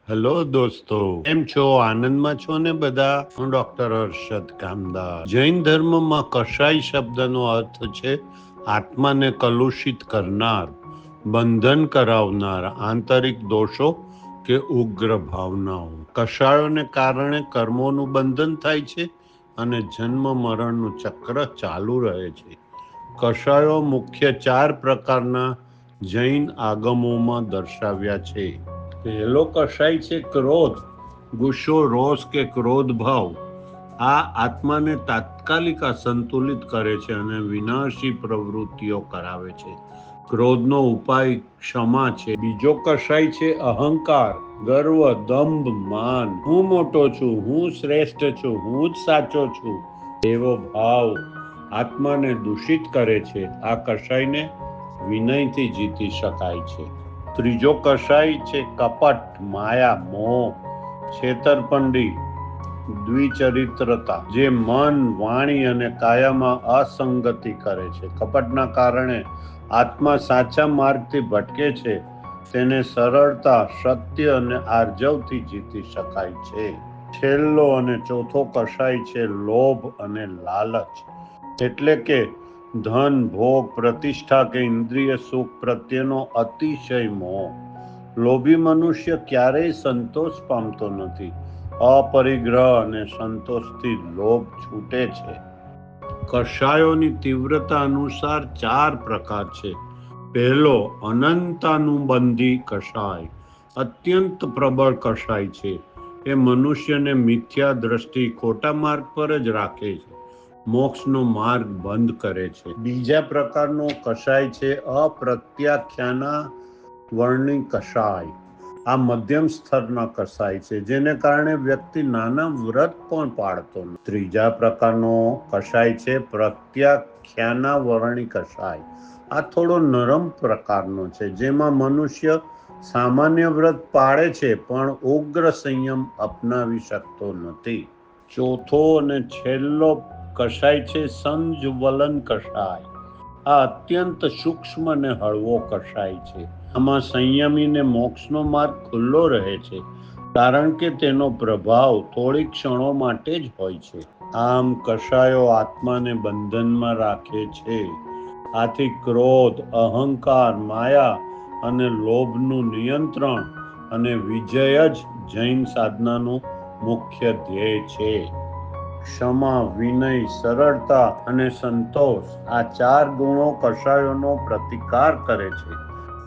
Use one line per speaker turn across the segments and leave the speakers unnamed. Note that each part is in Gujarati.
હેલો દોસ્તો, કેમ છો? આનંદમાં છો ને બધા? હું ડોક્ટર હર્ષદ કામદાર. જૈન ધર્મમાં કષાય શબ્દનો અર્થ છે આત્માને કલુષિત કરનાર, બંધન કરાવનાર આંતરિક દોષો કે ઉગ્ર ભાવનાઓ. કષાયોને કારણે કર્મોનું બંધન થાય છે અને જન્મ મરણનું ચક્ર ચાલુ રહે છે. કષાયો મુખ્ય 4 પ્રકારના જૈન આગમોમાં દર્શાવ્યા છે. પહેલો કષાય છે ક્રોધ, ગુસ્સો, રોષ કે ક્રોધ ભાવ. આ આત્માને તાત્કાલિક અસંતુલિત કરે છે અને વિનાશી પ્રવૃત્તિઓ કરાવે છે. ક્રોધનો ઉપાય ક્ષમા છે. બીજો કષાય છે અહંકાર, ગર્વ, દંભ, માન. હું મોટો છું, હું શ્રેષ્ઠ છું, હું જ સાચો છું એવો ભાવ આત્માને દૂષિત કરે છે. આ કષાયને વિનયથી જીતી શકાય છે. ત્રીજો કષાય છે કપટ, માયા, મોહ, છેતરપિંડી, દ્વિચરિત્રતા, જે મન, વાણી અને કાયામાં અસંગતિ કરે છે. કપટના કારણે આત્મા સાચા માર્ગથી ભટકે છે. તેને સરળતા, સત્ય અને આર્જવથી જીતી શકાય છે. છેલ્લો અને ચોથો કષાય છે લોભ અને લાલચ, એટલે કે ધન, ભોગ, પ્રતિષ્ઠા કે ઇન્દ્રિય સુખ પ્રત્યેનો અતિશય મોહ. લોભી મનુષ્ય ક્યારેય સંતોષ પામતો નથી. અપરિગ્રહ અને સંતોષથી લોભ છૂટે છે. કષાયોની તીવ્રતા અનુસાર 4 પ્રકાર છે. પહેલો અનંતાનુબંધી કષાય, અત્યંત પ્રબળ કષાય છે. એ મનુષ્યને મિથ્યા દ્રષ્ટિ, ખોટા માર્ગ પર જ રાખે છે, મોક્ષનો માર્ગ બંધ કરે છે. બીજા પ્રકારનો કષાય છે અપ્રત્યાખ્યાના વર્ણિ કષાય. આ મધ્યમ સ્તરના કષાય છે, જેને કારણે વ્યક્તિ નાના વ્રત પણ પાળતો નથી. ત્રીજા પ્રકારનો કષાય છે પ્રત્યાખ્યાના વર્ણિ કષાય. આ થોડો નરમ પ્રકારનો છે, જેમાં મનુષ્ય સામાન્ય વ્રત પાળે છે પણ ઉગ્ર સંયમ અપનાવી શકતો નથી. ચોથો અને છેલ્લો કષાય છે સંજ્વલન કષાય. આ અત્યંત સૂક્ષ્મ અને હળવો કષાય છે. આમાં સંયમીને મોક્ષનો માર્ગ ખુલ્લો રહે છે, કારણ કે તેનો પ્રભાવ થોડી ક્ષણો માટે જ હોય છે. આમ કષાયો આત્માને બંધનમાં રાખે છે. આથી ક્રોધ, અહંકાર, માયા અને લોભનું નિયંત્રણ અને વિજય જ જૈન સાધનાનો મુખ્ય ધ્યેય છે. ક્ષમા, વિનય, સરળતા અને સંતોષ, આ 4 ગુણો કષાયોનો પ્રતિકાર કરે છે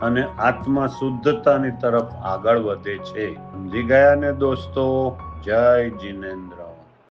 અને આત્મા શુદ્ધતાની તરફ આગળ વધે છે. સમજી ગયા ને દોસ્તો? જય જિનેન્દ્ર.